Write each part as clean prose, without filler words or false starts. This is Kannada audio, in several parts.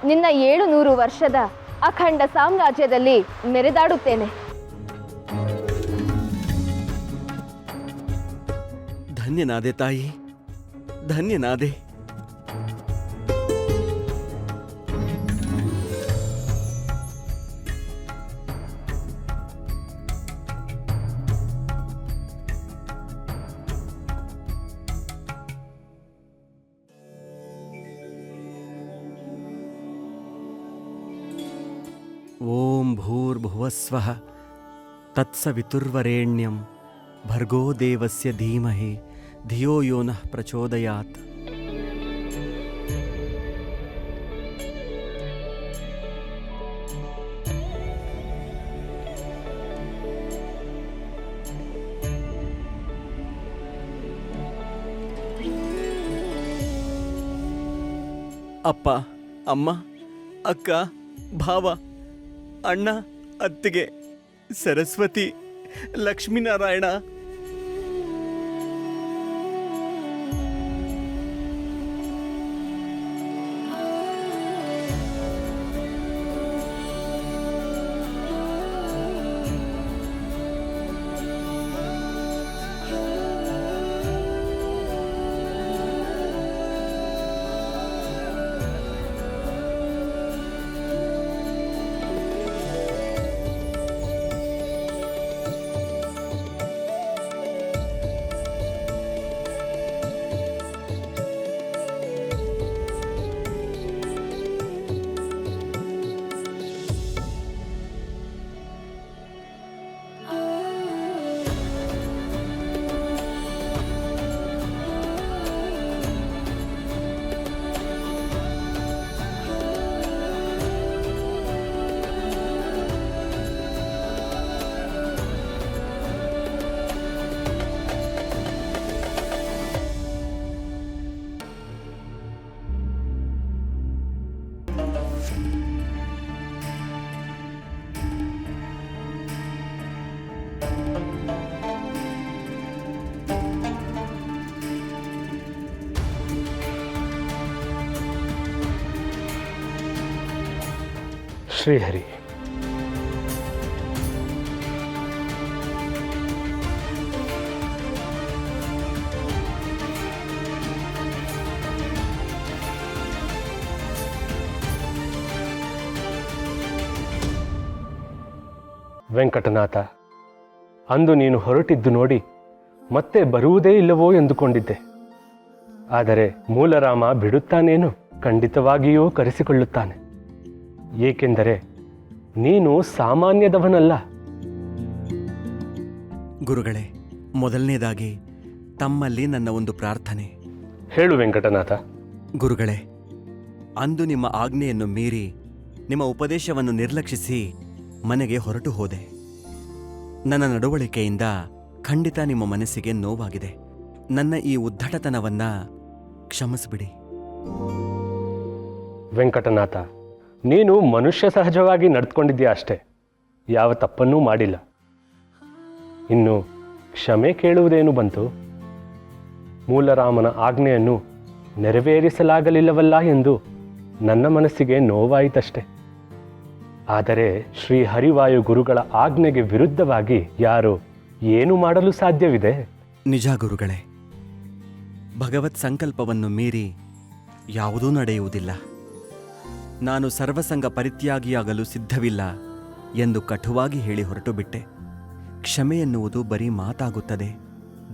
ನಿನ್ನ 700 ವರ್ಷದ ಅಖಂಡ ಸಾಮ್ರಾಜ್ಯದಲ್ಲಿ ಮೆರೆದಾಡುತ್ತೇನೆ. ಧನ್ಯನಾದೆ ತಾಯಿ, ಧನ್ಯನಾದೆ. ಓಂ ಭೂರ್ಭುವಸ್ವಃ ತತ್ಸವಿತುರ್ವರೆಣ್ಯಂ ಭರ್ಗೋ ದೇವಸ್ಯ ಧೀಮಹಿ ಧಿಯೋ ಯೋ ನಃ ಪ್ರಚೋದಯಾತ್. ಅಪ್ಪ, ಅಮ್ಮ, ಅಕ್ಕ, ಭಾವ, ಅಣ್ಣ, ಅತ್ತಿಗೆ, ಸರಸ್ವತಿ, ಲಕ್ಷ್ಮೀನಾರಾಯಣ, ಶ್ರೀಹರಿ. ವೆಂಕಟನಾಥ, ಅಂದು ನೀನು ಹೊರಟಿದ್ದು ನೋಡಿ ಮತ್ತೆ ಬರುವುದೇ ಇಲ್ಲವೋ ಎಂದುಕೊಂಡಿದ್ದೆ. ಆದರೆ ಮೂಲರಾಮ ಬಿಡುತ್ತಾನೇನು? ಖಂಡಿತವಾಗಿಯೂ ಕರೆಸಿಕೊಳ್ಳುತ್ತಾನೆ. ಏಕೆಂದರೆ ನೀನು ಸಾಮಾನ್ಯದವನಲ್ಲ. ಗುರುಗಳೇ, ಮೊದಲನೇದಾಗಿ ತಮ್ಮಲ್ಲಿ ನನ್ನ ಒಂದು ಪ್ರಾರ್ಥನೆ. ಹೇಳು ವೆಂಕಟನಾಥ. ಗುರುಗಳೇ, ಅಂದು ನಿಮ್ಮ ಆಜ್ಞೆಯನ್ನು ಮೀರಿ ನಿಮ್ಮ ಉಪದೇಶವನ್ನು ನಿರ್ಲಕ್ಷಿಸಿ ಮನೆಗೆ ಹೊರಟು ಹೋದೆ. ನನ್ನ ನಡವಳಿಕೆಯಿಂದ ಖಂಡಿತ ನಿಮ್ಮ ಮನಸ್ಸಿಗೆ ನೋವಾಗಿದೆ. ನನ್ನ ಈ ಉದ್ದಟತನವನ್ನ ಕ್ಷಮಿಸಿಬಿಡಿ. ವೆಂಕಟನಾಥ, ನೀನು ಮನುಷ್ಯ ಸಹಜವಾಗಿ ನಡೆದುಕೊಂಡಿದ್ದೀಯ ಅಷ್ಟೇ, ಯಾವ ತಪ್ಪನ್ನೂ ಮಾಡಿಲ್ಲ. ಇನ್ನು ಕ್ಷಮೆ ಕೇಳುವುದೇನು ಬಂತು? ಮೂಲರಾಮನ ಆಜ್ಞೆಯನ್ನು ನೆರವೇರಿಸಲಾಗಲಿಲ್ಲವಲ್ಲ ಎಂದು ನನ್ನ ಮನಸ್ಸಿಗೆ ನೋವಾಯಿತಷ್ಟೆ. ಆದರೆ ಶ್ರೀ ಹರಿವಾಯು ಗುರುಗಳ ಆಜ್ಞೆಗೆ ವಿರುದ್ಧವಾಗಿ ಯಾರು ಏನು ಮಾಡಲು ಸಾಧ್ಯವಿದೆ? ನಿಜ ಗುರುಗಳೇ, ಭಗವತ್ ಸಂಕಲ್ಪವನ್ನು ಮೀರಿ ಯಾವುದೂ ನಡೆಯುವುದಿಲ್ಲ. ನಾನು ಸರ್ವಸಂಗ ಪರಿತ್ಯಾಗಿಯಾಗಲು ಸಿದ್ಧವಿಲ್ಲ ಎಂದು ಕಟುವಾಗಿ ಹೇಳಿ ಹೊರಟು ಬಿಟ್ಟೆ. ಕ್ಷಮೆ ಎನ್ನುವುದು ಬರೀ ಮಾತಾಗುತ್ತದೆ.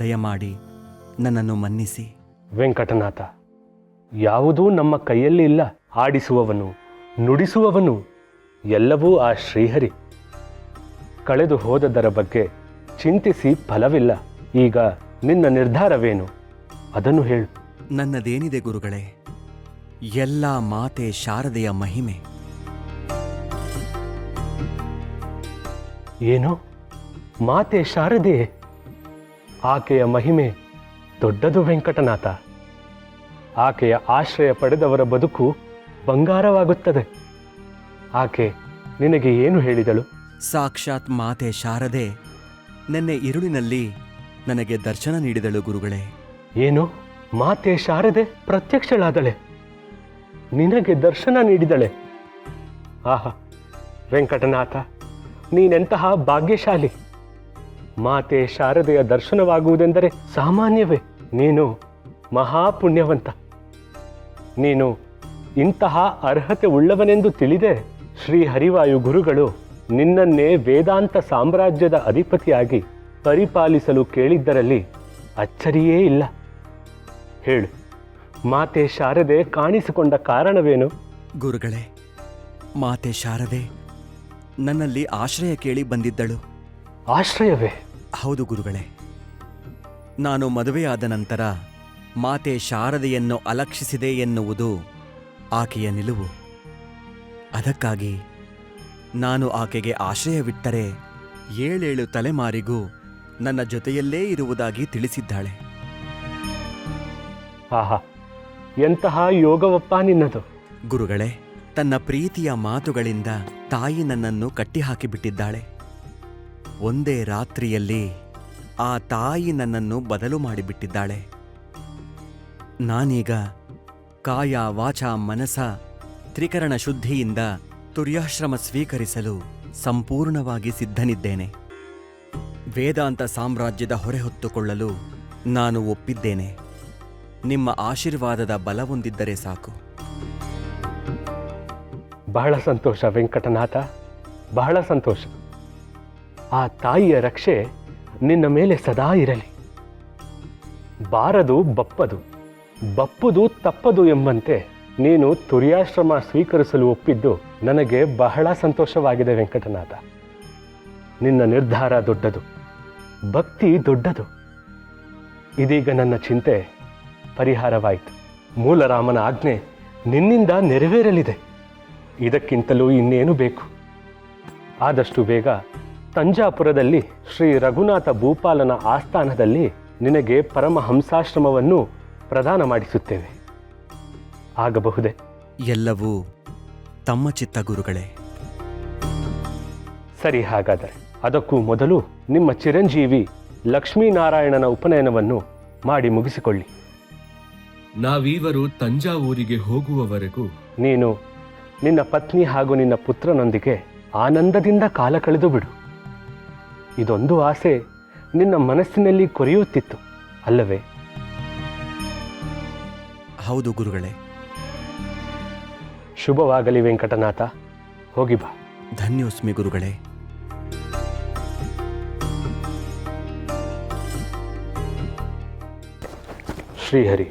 ದಯಮಾಡಿ ನನ್ನನ್ನು ಮನ್ನಿಸಿ. ವೆಂಕಟನಾಥ, ಯಾವುದೂ ನಮ್ಮ ಕೈಯಲ್ಲಿ ಇಲ್ಲ. ಆಡಿಸುವವನು, ನುಡಿಸುವವನು ಎಲ್ಲವೂ ಆ ಶ್ರೀಹರಿ. ಕಳೆದು ಹೋದದರ ಬಗ್ಗೆ ಚಿಂತಿಸಿ ಫಲವಿಲ್ಲ. ಈಗ ನಿನ್ನ ನಿರ್ಧಾರವೇನು? ಅದನ್ನು ಹೇಳು. ನನ್ನದೇನಿದೆ ಗುರುಗಳೇ, ಎಲ್ಲ ಮಾತೆ ಶಾರದೆಯ ಮಹಿಮೆ. ಏನು? ಮಾತೆ ಶಾರದೆ? ಆಕೆಯ ಮಹಿಮೆ ದೊಡ್ಡದು ವೆಂಕಟನಾಥ. ಆಕೆಯ ಆಶ್ರಯ ಪಡೆದವರ ಬದುಕು ಬಂಗಾರವಾಗುತ್ತದೆ. ಆಕೆ ನಿನಗೆ ಏನು ಹೇಳಿದಳು? ಸಾಕ್ಷಾತ್ ಮಾತೆ ಶಾರದೆ ನಿನ್ನೆ ಇರುಳಿನಲ್ಲಿ ನನಗೆ ದರ್ಶನ ನೀಡಿದಳು ಗುರುಗಳೇ. ಏನು? ಮಾತೆ ಶಾರದೆ ಪ್ರತ್ಯಕ್ಷಳಾದಳೆ? ನಿನಗೆ ದರ್ಶನ ನೀಡಿದಳೆ. ಆಹಾ ವೆಂಕಟನಾಥ, ನೀನೆಂತಹ ಭಾಗ್ಯಶಾಲಿ. ಮಾತೆ ಶಾರದೆಯ ದರ್ಶನವಾಗುವುದೆಂದರೆ ಸಾಮಾನ್ಯವೇ? ನೀನು ಮಹಾಪುಣ್ಯವಂತ. ನೀನು ಇಂತಹ ಅರ್ಹತೆ ಉಳ್ಳವನೆಂದು ತಿಳಿದೆ ಶ್ರೀ ಹರಿವಾಯು ಗುರುಗಳು ನಿನ್ನನ್ನೇ ವೇದಾಂತ ಸಾಮ್ರಾಜ್ಯದ ಅಧಿಪತಿಯಾಗಿ ಪರಿಪಾಲಿಸಲು ಕೇಳಿದ್ದರಲ್ಲಿ ಅಚ್ಚರಿಯೇ ಇಲ್ಲ. ಹೇಳು, ಮಾತೆ ಶಾರದೆ ಕಾಣಿಸಿಕೊಂಡ ಕಾರಣವೇನು? ಗುರುಗಳೇ, ಮಾತೆ ಶಾರದೆ ನನ್ನಲ್ಲಿ ಆಶ್ರಯ ಕೇಳಿ ಬಂದಿದ್ದಳು. ಆಶ್ರಯವೇ? ಹೌದು ಗುರುಗಳೇ. ನಾನು ಮದುವೆಯಾದ ನಂತರ ಮಾತೆ ಶಾರದೆಯನ್ನು ಅಲಕ್ಷಿಸಿದೆ ಎನ್ನುವುದು ಆಕೆಯ ನಿಲುವು. ಅದಕ್ಕಾಗಿ ನಾನು ಆಕೆಗೆ ಆಶ್ರಯವಿಟ್ಟರೆ 7 ತಲೆಮಾರಿಗೂ ನನ್ನ ಜೊತೆಯಲ್ಲೇ ಇರುವುದಾಗಿ ತಿಳಿಸಿದ್ದಾಳೆ. ಆಹಾ, ಎಂತಹ ಯೋಗವಪ್ಪ ನಿನ್ನದು. ಗುರುಗಳೇ, ತನ್ನ ಪ್ರೀತಿಯ ಮಾತುಗಳಿಂದ ತಾಯಿ ನನ್ನನ್ನು ಕಟ್ಟಿಹಾಕಿಬಿಟ್ಟಿದ್ದಾಳೆ. ಒಂದೇ ರಾತ್ರಿಯಲ್ಲಿ ಆ ತಾಯಿ ನನ್ನನ್ನು ಬದಲು ಮಾಡಿಬಿಟ್ಟಿದ್ದಾಳೆ. ನಾನೀಗ ಕಾಯ ವಾಚ ಮನಸ ತ್ರಿಕರಣ ಶುದ್ಧಿಯಿಂದ ತುರ್ಯಾಶ್ರಮ ಸ್ವೀಕರಿಸಲು ಸಂಪೂರ್ಣವಾಗಿ ಸಿದ್ಧನಿದ್ದೇನೆ. ವೇದಾಂತ ಸಾಮ್ರಾಜ್ಯದ ಹೊರೆ ಹೊತ್ತುಕೊಳ್ಳಲು ನಾನು ಒಪ್ಪಿದ್ದೇನೆ. ನಿಮ್ಮ ಆಶೀರ್ವಾದದ ಬಲವೊಂದಿದ್ದರೆ ಸಾಕು. ಬಹಳ ಸಂತೋಷ ವೆಂಕಟನಾಥ, ಬಹಳ ಸಂತೋಷ. ಆ ತಾಯಿಯ ರಕ್ಷೆ ನಿನ್ನ ಮೇಲೆ ಸದಾ ಇರಲಿ. ಬಾರದು ಬಪ್ಪದು, ಬಪ್ಪುದು ತಪ್ಪದು ಎಂಬಂತೆ ನೀನು ತುರ್ಯಾಶ್ರಮ ಸ್ವೀಕರಿಸಲು ಒಪ್ಪಿದ್ದು ನನಗೆ ಬಹಳ ಸಂತೋಷವಾಗಿದೆ ವೆಂಕಟನಾಥ. ನಿನ್ನ ನಿರ್ಧಾರ ದೊಡ್ಡದು, ಭಕ್ತಿ ದೊಡ್ಡದು. ಇದೀಗ ನನ್ನ ಚಿಂತೆ ಪರಿಹಾರವಾಯಿತು. ಮೂಲರಾಮನ ಆಜ್ಞೆ ನಿನ್ನಿಂದ ನೆರವೇರಲಿದೆ. ಇದಕ್ಕಿಂತಲೂ ಇನ್ನೇನು ಬೇಕು? ಆದಷ್ಟು ಬೇಗ ತಂಜಾಪುರದಲ್ಲಿ ಶ್ರೀ ರಘುನಾಥ ಭೂಪಾಲನ ಆಸ್ಥಾನದಲ್ಲಿ ನಿನಗೆ ಪರಮಹಂಸಾಶ್ರಮವನ್ನು ಪ್ರದಾನ ಮಾಡಿಸುತ್ತೇವೆ. ಆಗಬಹುದೇ? ಎಲ್ಲವೂ ತಮ್ಮ ಚಿತ್ತ ಗುರುಗಳೇ. ಸರಿ, ಹಾಗಾದರೆ ಅದಕ್ಕೂ ಮೊದಲು ನಿಮ್ಮ ಚಿರಂಜೀವಿ ಲಕ್ಷ್ಮೀನಾರಾಯಣನ ಉಪನಯನವನ್ನು ಮಾಡಿ ಮುಗಿಸಿಕೊಳ್ಳಿ. ನಾವೀವರು ತಂಜಾವೂರಿಗೆ ಹೋಗುವವರೆಗೂ ನೀನು ನಿನ್ನ ಪತ್ನಿ ಹಾಗೂ ನಿನ್ನ ಪುತ್ರನೊಂದಿಗೆ ಆನಂದದಿಂದ ಕಾಲ ಕಳೆದು ಬಿಡು. ಇದೊಂದು ಆಸೆ ನಿನ್ನ ಮನಸ್ಸಿನಲ್ಲಿ ಕೊರೆಯುತ್ತಿತ್ತು ಅಲ್ಲವೇ? ಹೌದು ಗುರುಗಳೇ. ಶುಭವಾಗಲಿ ವೆಂಕಟನಾಥ, ಹೋಗಿ ಬಾ. ಧನ್ಯೋಸ್ಮಿ ಗುರುಗಳೇ. ಶ್ರೀಹರಿ.